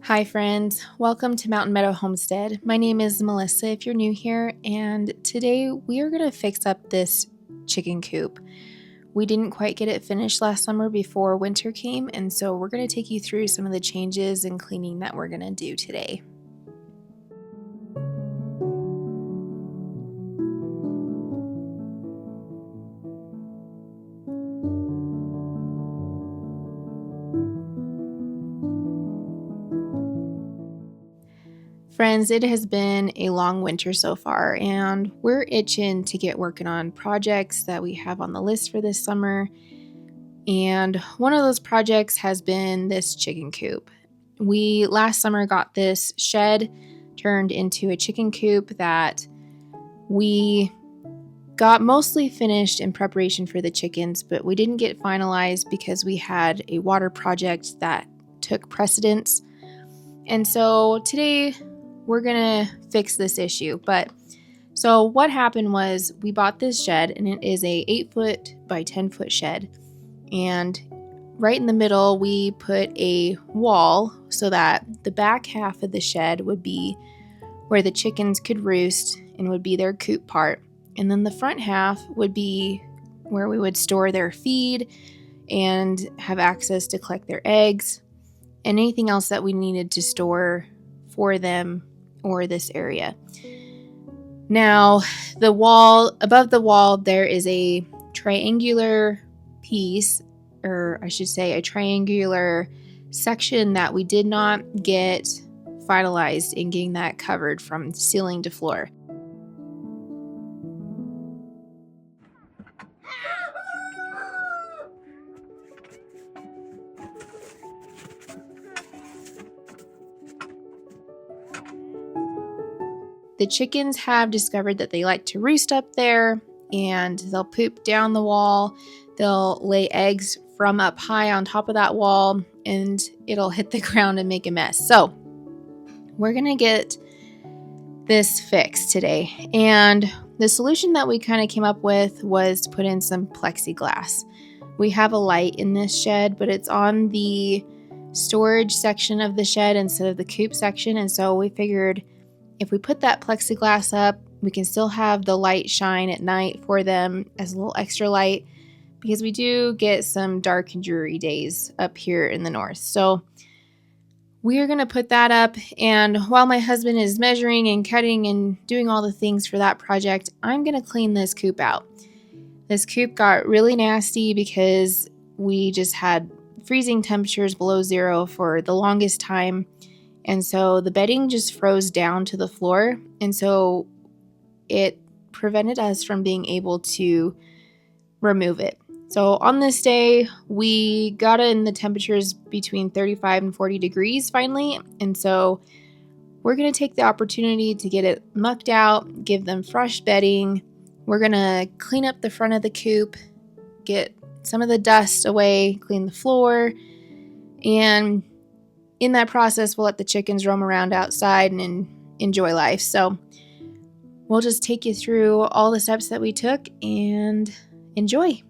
Hi, friends. Welcome to Mountain Meadow Homestead. My name is Melissa if you're new here, and today we are going to fix up this chicken coop. We didn't quite get it finished last summer before winter came, and so we're going to take you through some of the changes and cleaning that we're going to do today. Friends, it has been a long winter so far, and we're itching to get working on projects that we have on the list for this summer. And one of those projects has been this chicken coop. We last summer got this shed turned into a chicken coop that we got mostly finished in preparation for the chickens, but we didn't get finalized because we had a water project that took precedence. And so today we're going to fix this issue. So what happened was we bought this shed, and it is a 8-foot by 10-foot shed. And right in the middle, we put a wall so that the back half of the shed would be where the chickens could roost and would be their coop part. And then the front half would be where we would store their feed and have access to collect their eggs and anything else that we needed to store for them or this area. Now, above the wall, there is a triangular piece, or I should say a triangular section that we did not get finalized in getting that covered from ceiling to floor. The chickens have discovered that they like to roost up there, and they'll poop down the wall. They'll lay eggs from up high on top of that wall, and it'll hit the ground and make a mess. So we're going to get this fixed today. And the solution that we kind of came up with was to put in some plexiglass. We have a light in this shed, but it's on the storage section of the shed instead of the coop section. And so we figured if we put that plexiglass up, we can still have the light shine at night for them as a little extra light, because we do get some dark and dreary days up here in the north. So we are going to put that up, and while my husband is measuring and cutting and doing all the things for that project, I'm going to clean this coop out. This coop got really nasty because we just had freezing temperatures below zero for the longest time. And so the bedding just froze down to the floor. And so it prevented us from being able to remove it. So on this day, we got in the temperatures between 35 and 40 degrees finally. And so we're going to take the opportunity to get it mucked out, give them fresh bedding. We're going to clean up the front of the coop, get some of the dust away, clean the floor, and in that process, we'll let the chickens roam around outside and enjoy life. So we'll just take you through all the steps that we took and enjoy.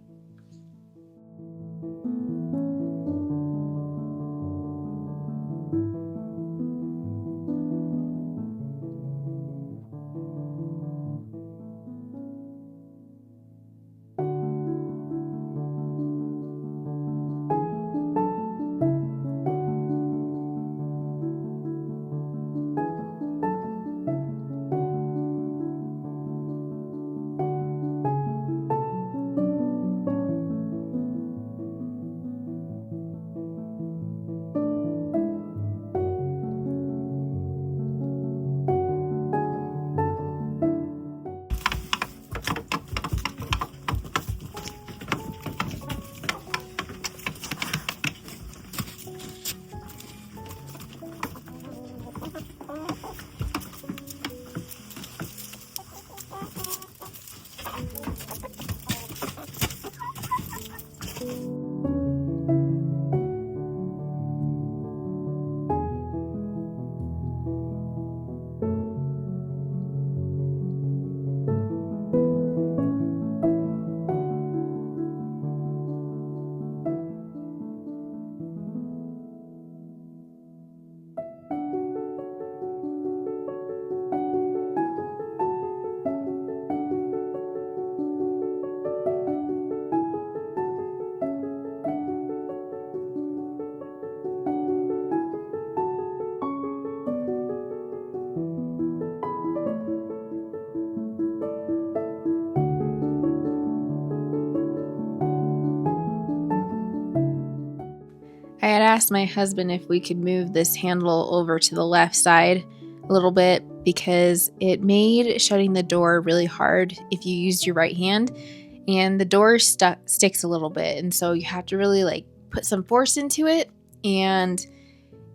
I had asked my husband if we could move this handle over to the left side a little bit because it made shutting the door really hard if you used your right hand, and the door sticks a little bit, and so you have to really like put some force into it, and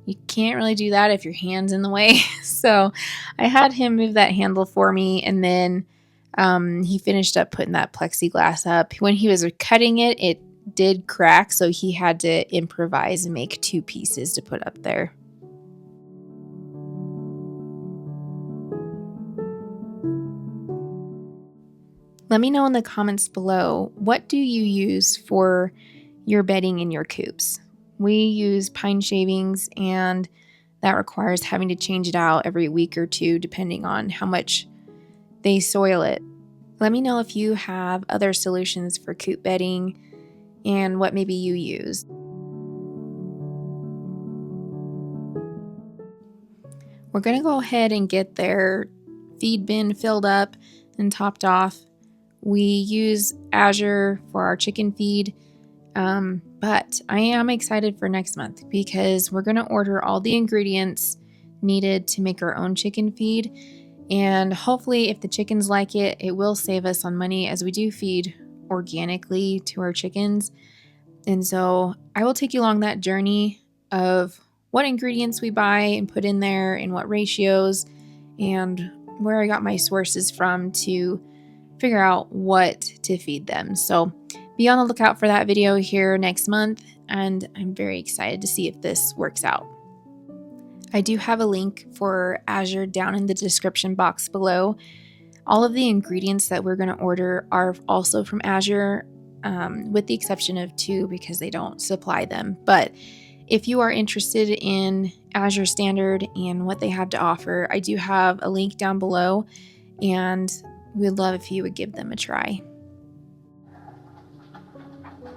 you can't really do that if your hand's in the way. So I had him move that handle for me, and then he finished up putting that plexiglass up. When he was cutting it, it did crack, so he had to improvise and make 2 pieces to put up there. Let me know in the comments below, what do you use for your bedding in your coops? We use pine shavings, and that requires having to change it out every week or 2 depending on how much they soil it. Let me know if you have other solutions for coop bedding and what maybe you use. We're going to go ahead and get their feed bin filled up and topped off. We use Azure for our chicken feed, but I am excited for next month because we're going to order all the ingredients needed to make our own chicken feed, and hopefully if the chickens like it, it will save us on money as we do feed organically to our chickens. And so I will take you along that journey of what ingredients we buy and put in there and what ratios and where I got my sources from to figure out what to feed them. So be on the lookout for that video here next month, and I'm very excited to see if this works out. I do have a link for Azure down in the description box below. All of the ingredients that we're going to order are also from Azure, with the exception of 2 because they don't supply them. But if you are interested in Azure Standard and what they have to offer, I do have a link down below, and we'd love if you would give them a try.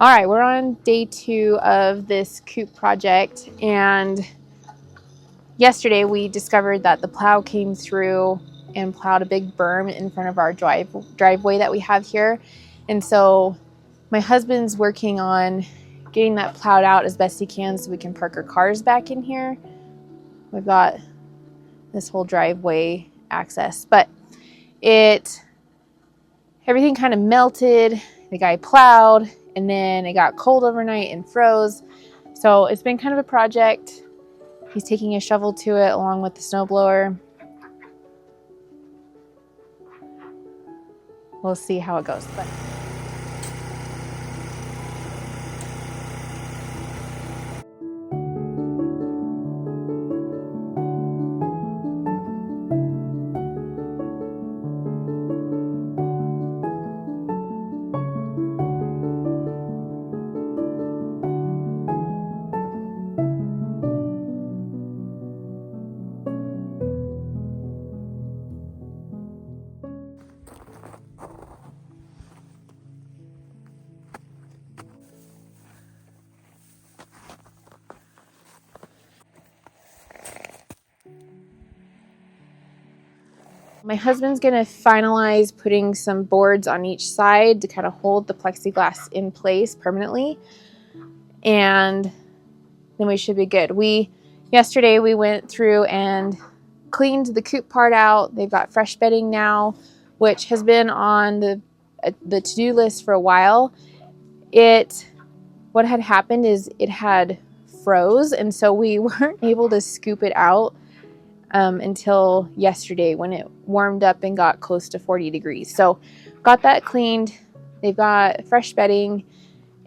All right, we're on day 2 of this coop project, and yesterday we discovered that the plow came through and plowed a big berm in front of our driveway that we have here. And so my husband's working on getting that plowed out as best he can so we can park our cars back in here. We've got this whole driveway access, but everything kind of melted. The guy plowed, and then it got cold overnight and froze. So it's been kind of a project. He's taking a shovel to it along with the snowblower. We'll see how it goes. But my husband's gonna finalize putting some boards on each side to kind of hold the plexiglass in place permanently, and then we should be good. Yesterday we went through and cleaned the coop part out. They've got fresh bedding now, which has been on the to-do list for a while. What had happened is it had froze, and so we weren't able to scoop it out until yesterday when it warmed up and got close to 40 degrees. So got that cleaned. They've got fresh bedding,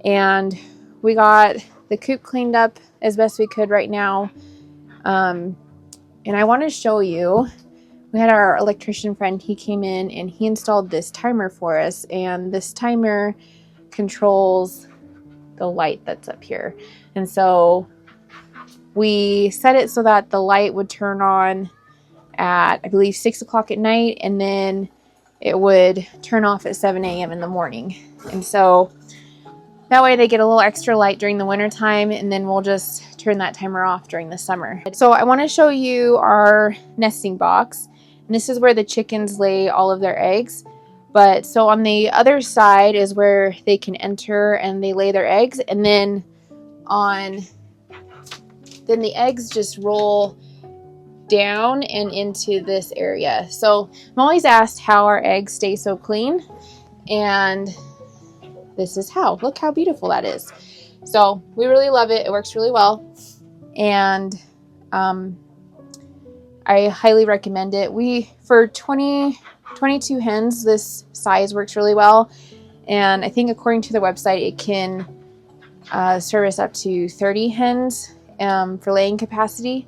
and we got the coop cleaned up as best we could right now. And I want to show you, we had our electrician friend, he came in and he installed this timer for us, and this timer controls the light that's up here. And so we set it so that the light would turn on at, I believe, 6 o'clock at night, and then it would turn off at 7 a.m. in the morning. And so that way they get a little extra light during the winter time, and then we'll just turn that timer off during the summer. So I want to show you our nesting box, and this is where the chickens lay all of their eggs. But so on the other side is where they can enter and they lay their eggs, and then on then the eggs just roll down and into this area. So I'm always asked how our eggs stay so clean, and this is how. Look how beautiful that is. So we really love it. It works really well, and I highly recommend it. For 22 hens, this size works really well, and I think according to the website it can service up to 30 hens for laying capacity,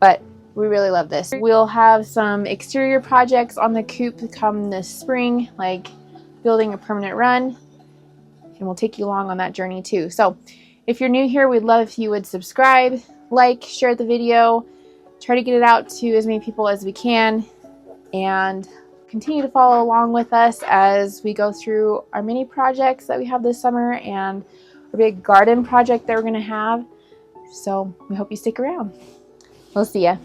but we really love this. We'll have some exterior projects on the coop come this spring, like building a permanent run, and we'll take you along on that journey too. So if you're new here, we'd love if you would subscribe, like, share the video, try to get it out to as many people as we can, and continue to follow along with us as we go through our mini projects that we have this summer and our big garden project that we're going to have. So we hope you stick around. We'll see ya.